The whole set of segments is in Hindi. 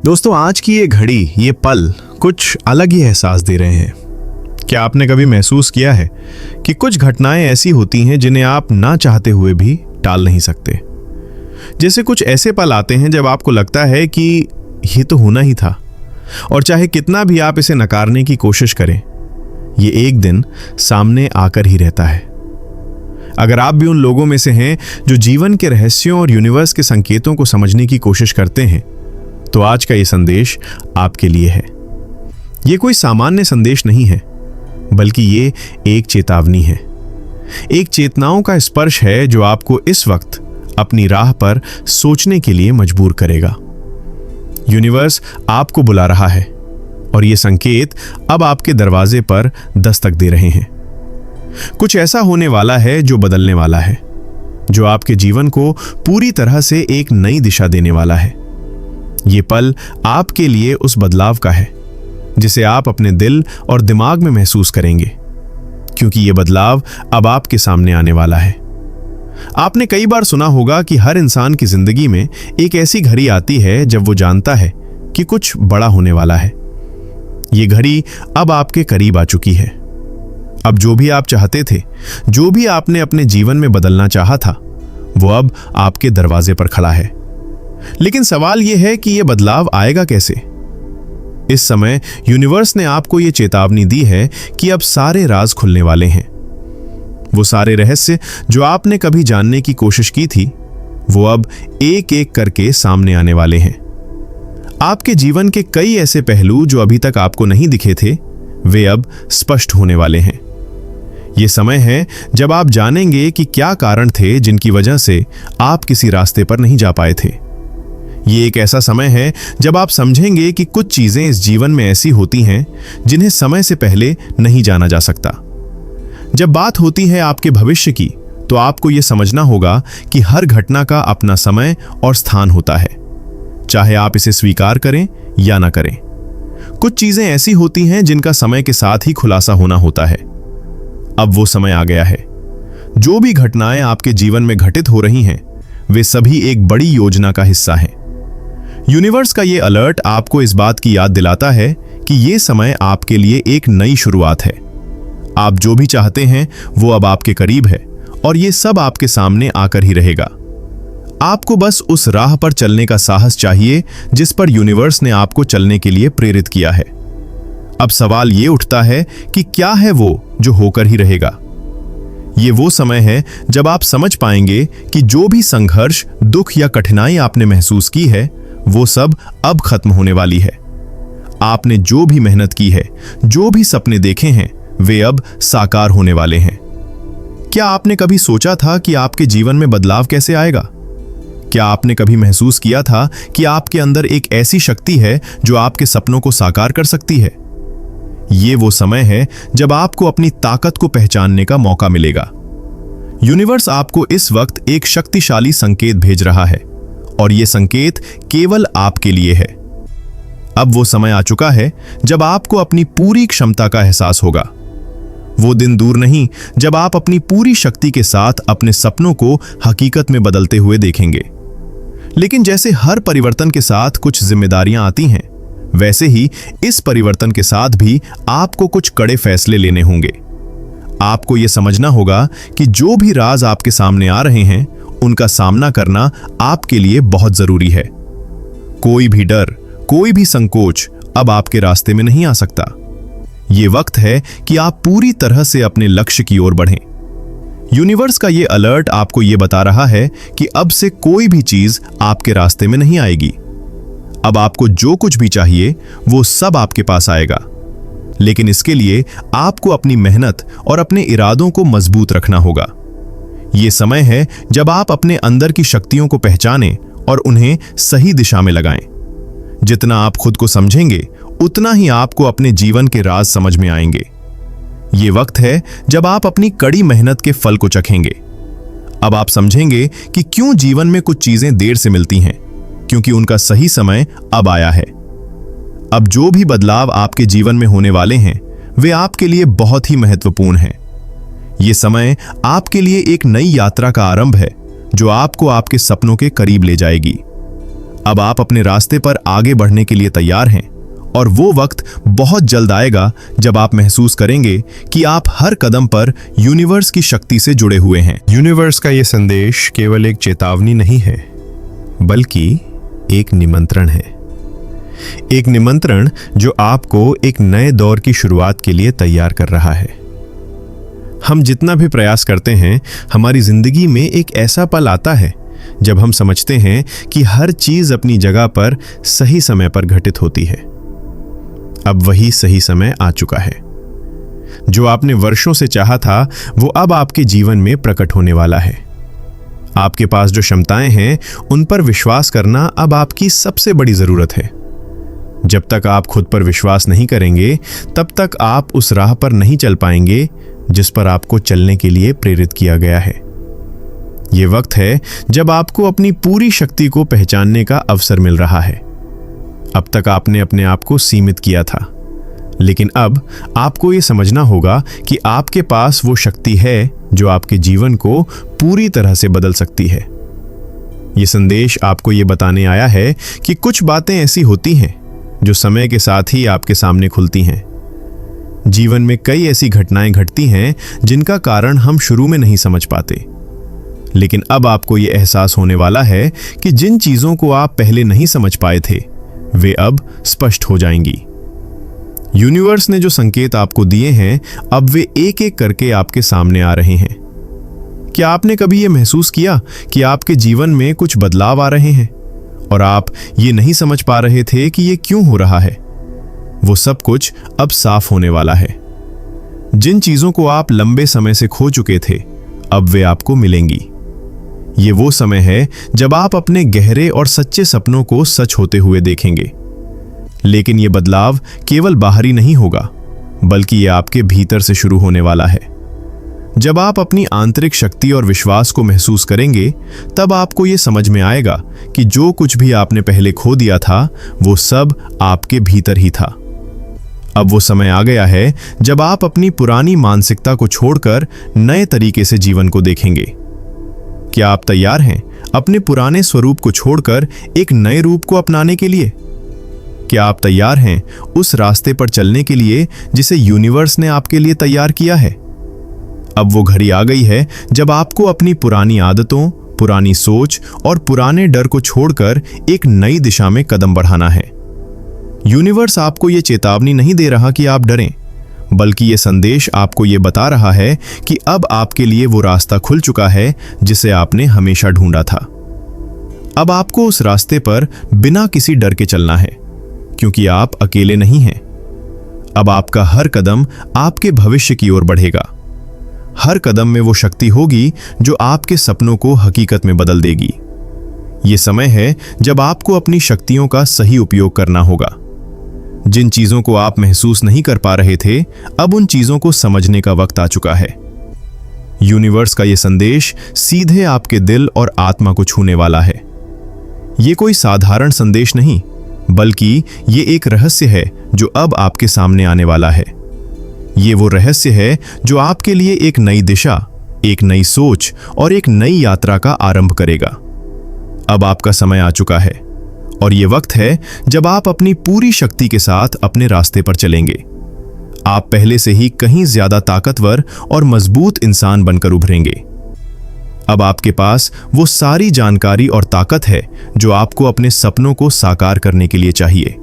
दोस्तों, आज की ये घड़ी, ये पल कुछ अलग ही एहसास दे रहे हैं। क्या आपने कभी महसूस किया है कि कुछ घटनाएं ऐसी होती हैं जिन्हें आप ना चाहते हुए भी टाल नहीं सकते? जैसे कुछ ऐसे पल आते हैं जब आपको लगता है कि ये तो होना ही था, और चाहे कितना भी आप इसे नकारने की कोशिश करें, ये एक दिन सामने आकर ही रहता है। अगर आप भी उन लोगों में से हैं जो जीवन के रहस्यों और यूनिवर्स के संकेतों को समझने की कोशिश करते हैं, तो आज का ये संदेश आपके लिए है। ये कोई सामान्य संदेश नहीं है, बल्कि ये एक चेतावनी है, एक चेतनाओं का स्पर्श है जो आपको इस वक्त अपनी राह पर सोचने के लिए मजबूर करेगा। यूनिवर्स आपको बुला रहा है और ये संकेत अब आपके दरवाजे पर दस्तक दे रहे हैं। कुछ ऐसा होने वाला है जो बदलने वाला है, जो आपके जीवन को पूरी तरह से एक नई दिशा देने वाला है। ये पल आपके लिए उस बदलाव का है जिसे आप अपने दिल और दिमाग में महसूस करेंगे, क्योंकि ये बदलाव अब आपके सामने आने वाला है। आपने कई बार सुना होगा कि हर इंसान की जिंदगी में एक ऐसी घड़ी आती है जब वो जानता है कि कुछ बड़ा होने वाला है। ये घड़ी अब आपके करीब आ चुकी है। अब जो भी आप चाहते थे, जो भी आपने अपने जीवन में बदलना चाहा था, वो अब आपके दरवाजे पर खड़ा है। लेकिन सवाल यह है कि यह बदलाव आएगा कैसे? इस समय यूनिवर्स ने आपको यह चेतावनी दी है कि अब सारे राज खुलने वाले हैं। वो सारे रहस्य जो आपने कभी जानने की कोशिश की थी, वो अब एक एक करके सामने आने वाले हैं। आपके जीवन के कई ऐसे पहलू जो अभी तक आपको नहीं दिखे थे, वे अब स्पष्ट होने वाले हैं। ये समय है जब आप जानेंगे कि क्या कारण थे जिनकी वजह से आप किसी रास्ते पर नहीं जा पाए थे। ये एक ऐसा समय है जब आप समझेंगे कि कुछ चीजें इस जीवन में ऐसी होती हैं जिन्हें समय से पहले नहीं जाना जा सकता। जब बात होती है आपके भविष्य की, तो आपको यह समझना होगा कि हर घटना का अपना समय और स्थान होता है, चाहे आप इसे स्वीकार करें या ना करें। कुछ चीजें ऐसी होती हैं जिनका समय के साथ ही खुलासा होना होता है। अब वो समय आ गया है। जो भी घटनाएं आपके जीवन में घटित हो रही हैं, वे सभी एक बड़ी योजना का हिस्सा हैं। यूनिवर्स का ये अलर्ट आपको इस बात की याद दिलाता है कि ये समय आपके लिए एक नई शुरुआत है। आप जो भी चाहते हैं वो अब आपके करीब है, और ये सब आपके सामने आकर ही रहेगा। आपको बस उस राह पर चलने का साहस चाहिए जिस पर यूनिवर्स ने आपको चलने के लिए प्रेरित किया है। अब सवाल ये उठता है कि क्या है वो जो होकर ही रहेगा? ये वो समय है जब आप समझ पाएंगे कि जो भी संघर्ष, दुख या कठिनाई आपने महसूस की है, वो सब अब खत्म होने वाली है। आपने जो भी मेहनत की है, जो भी सपने देखे हैं, वे अब साकार होने वाले हैं। क्या आपने कभी सोचा था कि आपके जीवन में बदलाव कैसे आएगा? क्या आपने कभी महसूस किया था कि आपके अंदर एक ऐसी शक्ति है जो आपके सपनों को साकार कर सकती है? ये वो समय है जब आपको अपनी ताकत को पहचानने का मौका मिलेगा। यूनिवर्स आपको इस वक्त एक शक्तिशाली संकेत भेज रहा है, और यह संकेत केवल आपके लिए है। अब वो समय आ चुका है जब आपको अपनी पूरी क्षमता का एहसास होगा। वो दिन दूर नहीं जब आप अपनी पूरी शक्ति के साथ अपने सपनों को हकीकत में बदलते हुए देखेंगे। लेकिन जैसे हर परिवर्तन के साथ कुछ जिम्मेदारियां आती हैं, वैसे ही इस परिवर्तन के साथ भी आपको कुछ कड़े फैसले लेने होंगे। आपको यह समझना होगा कि जो भी राज आपके सामने आ रहे हैं, उनका सामना करना आपके लिए बहुत जरूरी है। कोई भी डर, कोई भी संकोच अब आपके रास्ते में नहीं आ सकता। ये वक्त है कि आप पूरी तरह से अपने लक्ष्य की ओर बढ़ें। यूनिवर्स का ये अलर्ट आपको ये बता रहा है कि अब से कोई भी चीज आपके रास्ते में नहीं आएगी। अब आपको जो कुछ भी चाहिए, वो सब आपके पास आएगा। लेकिन इसके लिए आपको अपनी मेहनत और अपने इरादों को मजबूत रखना होगा। ये समय है जब आप अपने अंदर की शक्तियों को पहचानें और उन्हें सही दिशा में लगाएं। जितना आप खुद को समझेंगे, उतना ही आपको अपने जीवन के राज समझ में आएंगे। ये वक्त है जब आप अपनी कड़ी मेहनत के फल को चखेंगे। अब आप समझेंगे कि क्यों जीवन में कुछ चीजें देर से मिलती हैं, क्योंकि उनका सही समय अब आया है। अब जो भी बदलाव आपके जीवन में होने वाले हैं, वे आपके लिए बहुत ही महत्वपूर्ण हैं। ये समय आपके लिए एक नई यात्रा का आरंभ है जो आपको आपके सपनों के करीब ले जाएगी। अब आप अपने रास्ते पर आगे बढ़ने के लिए तैयार हैं और वो वक्त बहुत जल्द आएगा जब आप महसूस करेंगे कि आप हर कदम पर यूनिवर्स की शक्ति से जुड़े हुए हैं। यूनिवर्स का ये संदेश केवल एक चेतावनी नहीं है, बल्कि एक निमंत्रण है। एक निमंत्रण जो आपको एक नए दौर की शुरुआत के लिए तैयार कर रहा है। हम जितना भी प्रयास करते हैं, हमारी जिंदगी में एक ऐसा पल आता है जब हम समझते हैं कि हर चीज अपनी जगह पर सही समय पर घटित होती है। अब वही सही समय आ चुका है। जो आपने वर्षों से चाहा था, वो अब आपके जीवन में प्रकट होने वाला है। आपके पास जो क्षमताएं हैं, उन पर विश्वास करना अब आपकी सबसे बड़ी जरूरत है। जब तक आप खुद पर विश्वास नहीं करेंगे, तब तक आप उस राह पर नहीं चल पाएंगे जिस पर आपको चलने के लिए प्रेरित किया गया है। ये वक्त है जब आपको अपनी पूरी शक्ति को पहचानने का अवसर मिल रहा है। अब तक आपने अपने आप को सीमित किया था, लेकिन अब आपको ये समझना होगा कि आपके पास वो शक्ति है जो आपके जीवन को पूरी तरह से बदल सकती है। ये संदेश आपको ये बताने आया है कि कुछ बातें ऐसी होती हैं जो समय के साथ ही आपके सामने खुलती हैं। जीवन में कई ऐसी घटनाएं घटती हैं जिनका कारण हम शुरू में नहीं समझ पाते, लेकिन अब आपको ये एहसास होने वाला है कि जिन चीजों को आप पहले नहीं समझ पाए थे, वे अब स्पष्ट हो जाएंगी। यूनिवर्स ने जो संकेत आपको दिए हैं, अब वे एक एक करके आपके सामने आ रहे हैं। क्या आपने कभी यह महसूस किया कि आपके जीवन में कुछ बदलाव आ रहे हैं और आप ये नहीं समझ पा रहे थे कि ये क्यों हो रहा है? वो सब कुछ अब साफ होने वाला है। जिन चीजों को आप लंबे समय से खो चुके थे, अब वे आपको मिलेंगी। ये वो समय है जब आप अपने गहरे और सच्चे सपनों को सच होते हुए देखेंगे। लेकिन यह बदलाव केवल बाहरी नहीं होगा, बल्कि यह आपके भीतर से शुरू होने वाला है। जब आप अपनी आंतरिक शक्ति और विश्वास को महसूस करेंगे, तब आपको यह समझ में आएगा कि जो कुछ भी आपने पहले खो दिया था, वो सब आपके भीतर ही था। अब वो समय आ गया है जब आप अपनी पुरानी मानसिकता को छोड़कर नए तरीके से जीवन को देखेंगे। क्या आप तैयार हैं अपने पुराने स्वरूप को छोड़कर एक नए रूप को अपनाने के लिए? क्या आप तैयार हैं उस रास्ते पर चलने के लिए जिसे यूनिवर्स ने आपके लिए तैयार किया है? अब वो घड़ी आ गई है जब आपको अपनी पुरानी आदतों, पुरानी सोच और पुराने डर को छोड़कर एक नई दिशा में कदम बढ़ाना है। यूनिवर्स आपको ये चेतावनी नहीं दे रहा कि आप डरें, बल्कि ये संदेश आपको ये बता रहा है कि अब आपके लिए वो रास्ता खुल चुका है जिसे आपने हमेशा ढूंढा था। अब आपको उस रास्ते पर बिना किसी डर के चलना है, क्योंकि आप अकेले नहीं हैं। अब आपका हर कदम आपके भविष्य की ओर बढ़ेगा। हर कदम में वो शक्ति होगी जो आपके सपनों को हकीकत में बदल देगी। ये समय है जब आपको अपनी शक्तियों का सही उपयोग करना होगा। जिन चीजों को आप महसूस नहीं कर पा रहे थे, अब उन चीजों को समझने का वक्त आ चुका है। यूनिवर्स का यह संदेश सीधे आपके दिल और आत्मा को छूने वाला है। यह कोई साधारण संदेश नहीं, बल्कि ये एक रहस्य है जो अब आपके सामने आने वाला है। ये वो रहस्य है जो आपके लिए एक नई दिशा, एक नई सोच और एक नई यात्रा का आरंभ करेगा। अब आपका समय आ चुका है और ये वक्त है जब आप अपनी पूरी शक्ति के साथ अपने रास्ते पर चलेंगे। आप पहले से ही कहीं ज्यादा ताकतवर और मजबूत इंसान बनकर उभरेंगे। अब आपके पास वो सारी जानकारी और ताकत है जो आपको अपने सपनों को साकार करने के लिए चाहिए।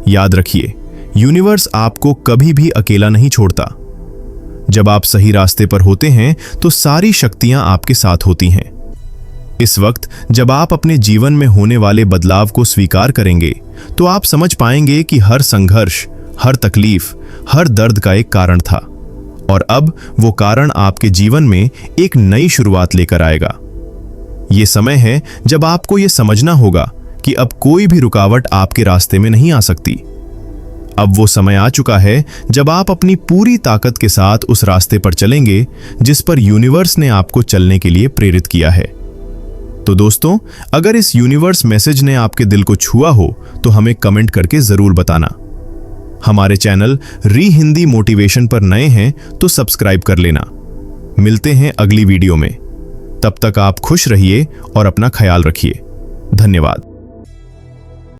याद रखिए, यूनिवर्स आपको कभी भी अकेला नहीं छोड़ता। जब आप सही रास्ते पर होते हैं तो सारी शक्तियां आपके साथ होती हैं। इस वक्त जब आप अपने जीवन में होने वाले बदलाव को स्वीकार करेंगे, तो आप समझ पाएंगे कि हर संघर्ष, हर तकलीफ, हर दर्द का एक कारण था, और अब वो कारण आपके जीवन में एक नई शुरुआत लेकर आएगा। ये समय है जब आपको ये समझना होगा कि अब कोई भी रुकावट आपके रास्ते में नहीं आ सकती। अब वो समय आ चुका है जब आप अपनी पूरी ताकत के साथ उस रास्ते पर चलेंगे जिस पर यूनिवर्स ने आपको चलने के लिए प्रेरित किया है। तो दोस्तों, अगर इस यूनिवर्स मैसेज ने आपके दिल को छुआ हो तो हमें कमेंट करके जरूर बताना। हमारे चैनल री हिंदी मोटिवेशन पर नए हैं तो सब्सक्राइब कर लेना। मिलते हैं अगली वीडियो में। तब तक आप खुश रहिए और अपना ख्याल रखिए। धन्यवाद।